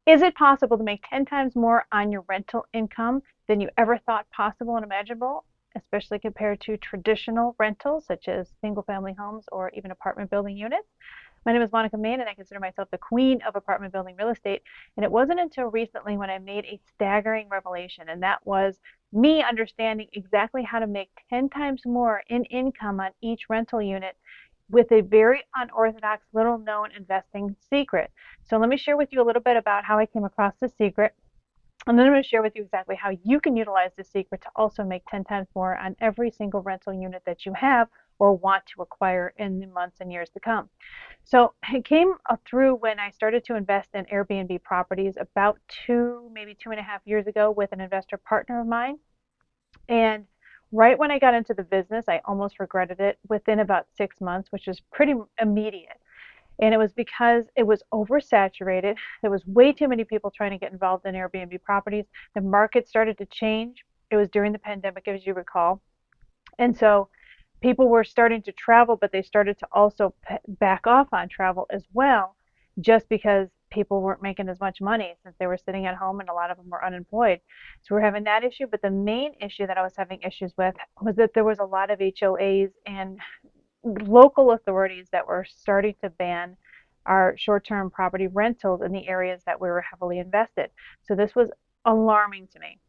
Is it possible to make 10 times more on your rental income than you ever thought possible and imaginable, especially compared to traditional rentals such as single family homes or even apartment building units? My name is Monica Main, and I consider myself the queen of apartment building real estate. And it wasn't until recently when I made a staggering revelation, and that was me understanding exactly how to make 10 times more in income on each rental unit with a very unorthodox, little known investing secret. So let me share with you a little bit about how I came across this secret. And then I'm going to share with you exactly how you can utilize this secret to also make 10 times more on every single rental unit that you have or want to acquire in the months and years to come. So it came through when I started to invest in Airbnb properties about maybe 2.5 years ago with an investor partner of mine. And right when I got into the business, I almost regretted it within about 6 months, which was pretty immediate. And it was because it was oversaturated. There was way too many people trying to get involved in Airbnb properties. The market started to change. It was during the pandemic, as you recall. And so people were starting to travel, but they started to also back off on travel as well, just because people weren't making as much money since they were sitting at home and a lot of them were unemployed. So we're having that issue. But the main issue that I was having issues with was that there was a lot of HOAs and local authorities that were starting to ban our short-term property rentals in the areas that we were heavily invested. So this was alarming to me.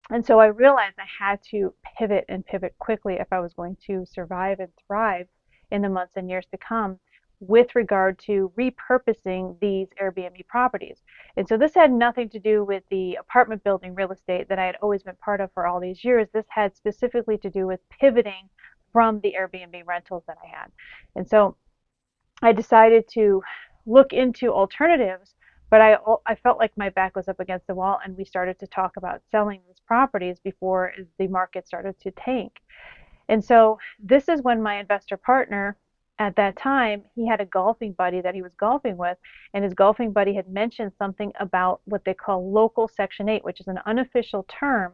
And so I realized I had to pivot and pivot quickly if I was going to survive and thrive in the months and years to come with regard to repurposing these Airbnb properties. And so this had nothing to do with the apartment building real estate that I had always been part of for all these years. This had specifically to do with pivoting from the Airbnb rentals that I had. And so I decided to look into alternatives, but I felt like my back was up against the wall, and we started to talk about selling these properties before the market started to tank. And so this is when my investor partner at that time, he had a golfing buddy that he was golfing with, and his golfing buddy had mentioned something about what they call local Section 8, which is an unofficial term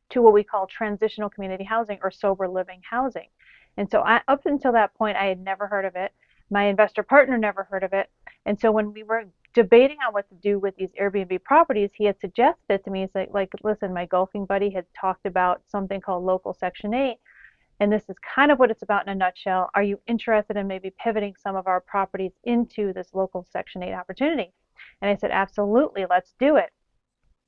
to what we call transitional community housing or sober living housing. And so up until that point, I had never heard of it. My investor partner never heard of it. And so when we were debating on what to do with these Airbnb properties, he had suggested to me, he's like, listen, my golfing buddy had talked about something called local Section 8, and this is kind of what it's about in a nutshell. Are you interested in maybe pivoting some of our properties into this local Section 8 opportunity? And I said, absolutely, let's do it.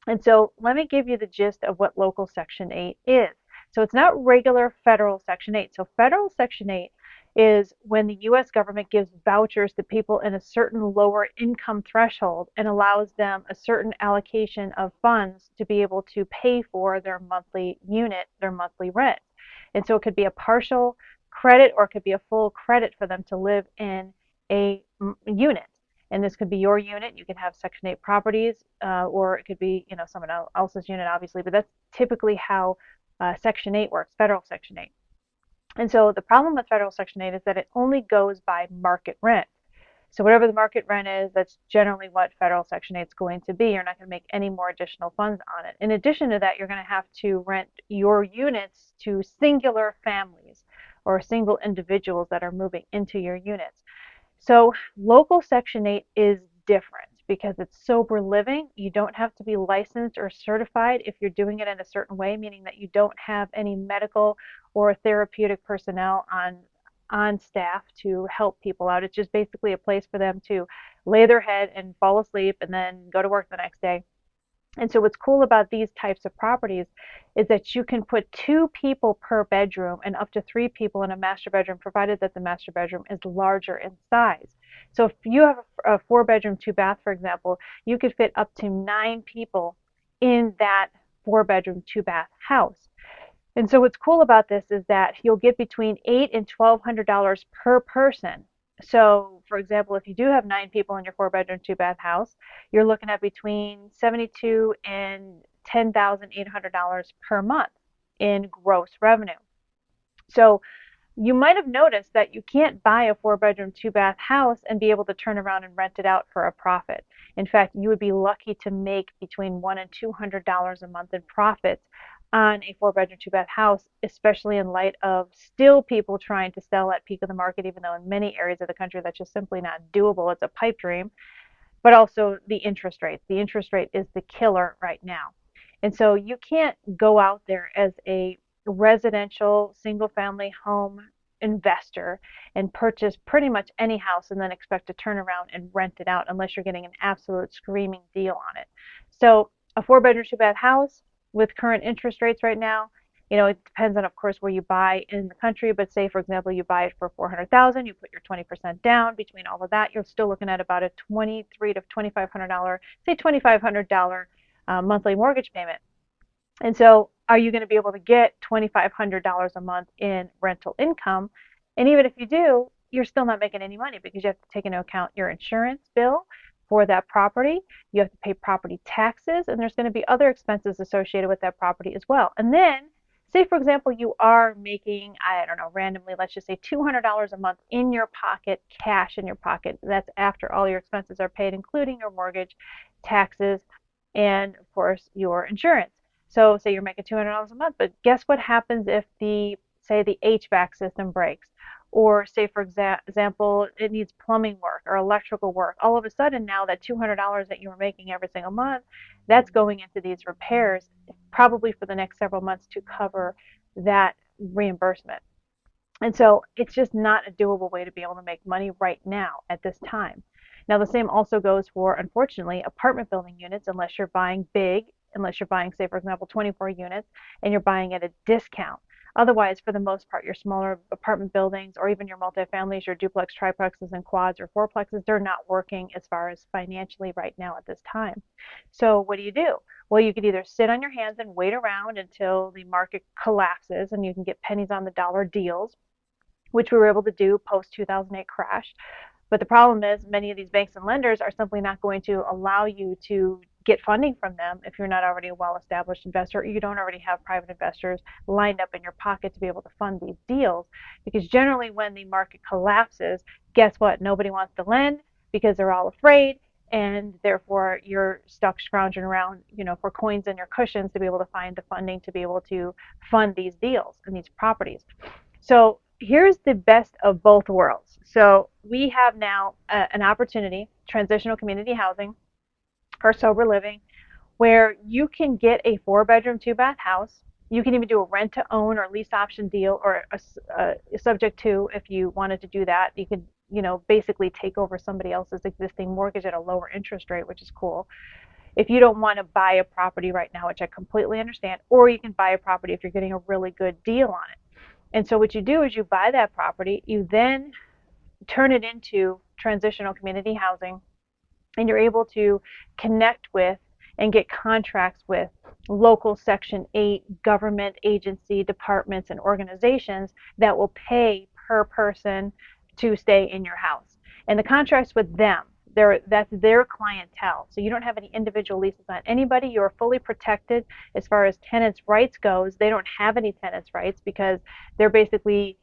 And so let me give you the gist of what local Section 8 is. So it's not regular federal Section 8. So federal Section 8 is when the U.S. government gives vouchers to people in a certain lower income threshold and allows them a certain allocation of funds to be able to pay for their monthly unit, their monthly rent. And so it could be a partial credit or it could be a full credit for them to live in a unit. And this could be your unit. You can have Section 8 properties, or it could be, someone else's unit, obviously. But that's typically how Section 8 works, federal Section 8. And so the problem with federal Section 8 is that it only goes by market rent. So whatever the market rent is, that's generally what federal Section 8 is going to be. You're not going to make any more additional funds on it. In addition to that, you're going to have to rent your units to singular families or single individuals that are moving into your units. So local Section 8 is different because it's sober living. You don't have to be licensed or certified if you're doing it in a certain way, meaning that you don't have any medical or therapeutic personnel on staff to help people out. It's just basically a place for them to lay their head and fall asleep and then go to work the next day. And so what's cool about these types of properties is that you can put 2 people per bedroom and up to 3 people in a master bedroom, provided that the master bedroom is larger in size. So if you have a 4-bedroom, 2-bath, for example, you could fit up to 9 people in that 4-bedroom, 2-bath house. And so what's cool about this is that you'll get between $800 and $1,200 per person. So, for example, if you do have 9 people in your 4-bedroom, 2-bath house, you're looking at between $72,000 and $10,800 per month in gross revenue. So you might have noticed that you can't buy a 4-bedroom, 2-bath house and be able to turn around and rent it out for a profit. In fact, you would be lucky to make between $100 and $200 a month in profits on a 4-bedroom, 2-bath house, especially in light of still people trying to sell at peak of the market, even though in many areas of the country that's just simply not doable. It's a pipe dream. but also the interest rates. The interest rate is the killer right now. And so you can't go out there as a residential single family home investor and purchase pretty much any house and then expect to turn around and rent it out unless you're getting an absolute screaming deal on it. So a 4-bedroom, 2-bath house with current interest rates right now, it depends on, of course, where you buy in the country, but say, for example, you buy it for 400,000, you put your 20% down. Between all of that, you're still looking at about a $2,300 to $2,500, say $2,500 monthly mortgage payment. And so, are you going to be able to get $2,500 a month in rental income? And even if you do, you're still not making any money because you have to take into account your insurance bill for that property. You have to pay property taxes, and there's going to be other expenses associated with that property as well. And then, say, for example, you are making, I don't know, randomly, let's just say $200 a month in your pocket, cash in your pocket. That's after all your expenses are paid, including your mortgage, taxes, and of course, your insurance. So say you're making $200 a month, but guess what happens if say the HVAC system breaks? Or say, for example, it needs plumbing work or electrical work. All of a sudden now that $200 that you were making every single month, that's going into these repairs probably for the next several months to cover that reimbursement. And so it's just not a doable way to be able to make money right now at this time. Now, the same also goes for, unfortunately, apartment building units, unless you're buying big, unless you're buying, say, for example, 24 units and you're buying at a discount. Otherwise, for the most part, your smaller apartment buildings or even your multifamilies, your duplex, triplexes, and quads or fourplexes, they're not working as far as financially right now at this time. So what do? Well, you could either sit on your hands and wait around until the market collapses and you can get pennies on the dollar deals, which we were able to do post 2008 crash. But the problem is many of these banks and lenders are simply not going to allow you to get funding from them if you're not already a well-established investor or you don't already have private investors lined up in your pocket to be able to fund these deals. Because generally when the market collapses, guess what? Nobody wants to lend because they're all afraid, and therefore you're stuck scrounging around, for coins in your cushions to be able to find the funding to be able to fund these deals and these properties. So here's the best of both worlds. So we have now an opportunity, transitional community housing or sober living, where you can get a 4-bedroom, 2-bath house. You can even do a rent to own or lease option deal, or a subject to, if you wanted to do that. You could, basically take over somebody else's existing mortgage at a lower interest rate, which is cool. If you don't want to buy a property right now, which I completely understand, or you can buy a property if you're getting a really good deal on it. And so what you do is you buy that property, you then turn it into transitional community housing, and you're able to connect with and get contracts with local Section 8 government agency departments and organizations that will pay per person to stay in your house. And the contracts with them, that's their clientele. So you don't have any individual leases on anybody. You're fully protected as far as tenants' rights goes. They don't have any tenants' rights because they're basically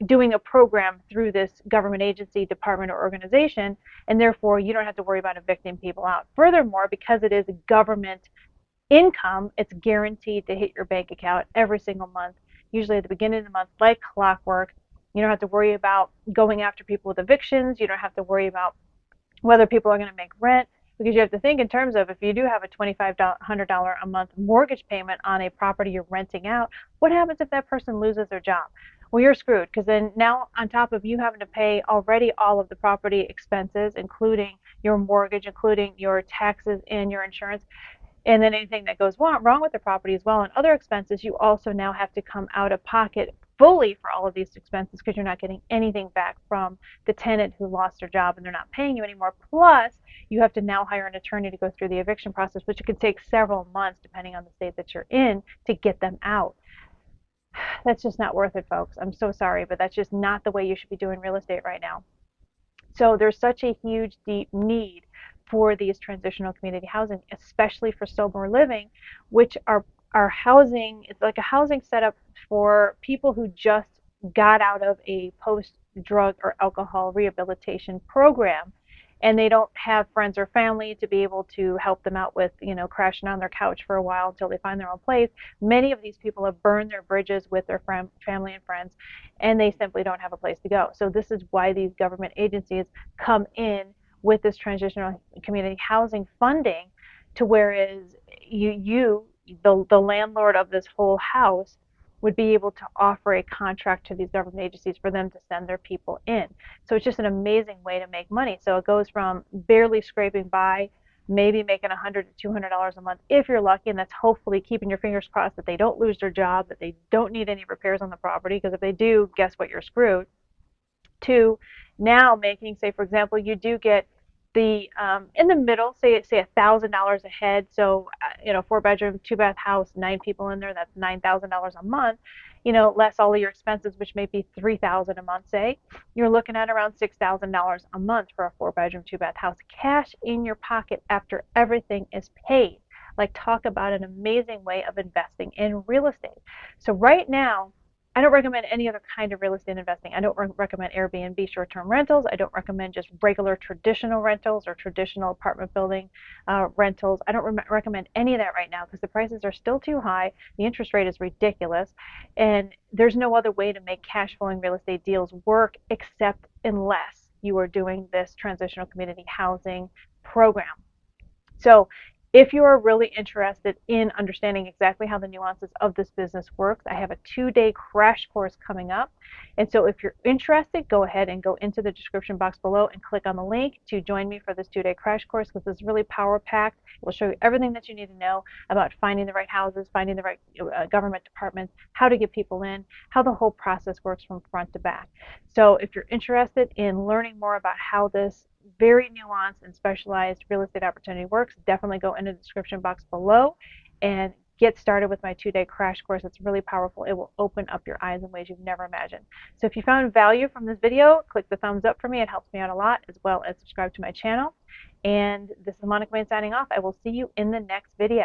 doing a program through this government agency, department, or organization, and therefore you don't have to worry about evicting people out. Furthermore, because it is government income, it's guaranteed to hit your bank account every single month, usually at the beginning of the month, like clockwork. You don't have to worry about going after people with evictions. You don't have to worry about whether people are going to make rent, because you have to think in terms of, if you do have a $2,500 a month mortgage payment on a property you're renting out, what happens if that person loses their job? Well, you're screwed, because then now on top of you having to pay already all of the property expenses, including your mortgage, including your taxes and your insurance, and then anything that goes wrong with the property as well and other expenses, you also now have to come out of pocket fully for all of these expenses because you're not getting anything back from the tenant who lost their job and they're not paying you anymore. Plus, you have to now hire an attorney to go through the eviction process, which could take several months depending on the state that you're in to get them out. That's just not worth it, folks. I'm so sorry, but that's just not the way you should be doing real estate right now. So there's such a huge, deep need for these transitional community housing, especially for sober living, which are housing. It's like a housing setup for people who just got out of a post-drug or alcohol rehabilitation program, and they don't have friends or family to be able to help them out with, crashing on their couch for a while until they find their own place. Many of these people have burned their bridges with their family and friends, and they simply don't have a place to go. So this is why these government agencies come in with this transitional community housing funding, to whereas the landlord of this whole house would be able to offer a contract to these government agencies for them to send their people in. So it's just an amazing way to make money. So it goes from barely scraping by, maybe making $100 to $200 a month if you're lucky, and that's hopefully keeping your fingers crossed that they don't lose their job, that they don't need any repairs on the property, because if they do, guess what, you're screwed, to now making, say, for example, you do get the in the middle, say $1,000 a head. So 4 bedroom, 2 bath house, 9 people in there. That's $9,000 a month. Less all of your expenses, which may be $3,000 a month. Say you're looking at around $6,000 a month for a 4 bedroom, 2 bath house, cash in your pocket after everything is paid. Like, talk about an amazing way of investing in real estate. So right now, I don't recommend any other kind of real estate investing. I don't recommend Airbnb short-term rentals. I don't recommend just regular traditional rentals or traditional apartment building rentals. I don't recommend any of that right now because the prices are still too high. The interest rate is ridiculous. And there's no other way to make cash flowing real estate deals work except unless you are doing this transitional community housing program. So if you are really interested in understanding exactly how the nuances of this business works, I have a 2-day crash course coming up. And so if you're interested, go ahead and go into the description box below and click on the link to join me for this 2-day crash course, because it's really power packed. It will show you everything that you need to know about finding the right houses, finding the right government departments, how to get people in, how the whole process works from front to back. So if you're interested in learning more about how this very nuanced and specialized real estate opportunity works, definitely go into the description box below and get started with my 2-day crash course. It's really powerful. It will open up your eyes in ways you've never imagined. So if you found value from this video, click the thumbs up for me. It helps me out a lot, as well as subscribe to my channel. And this is Monica Wayne signing off. I will see you in the next video.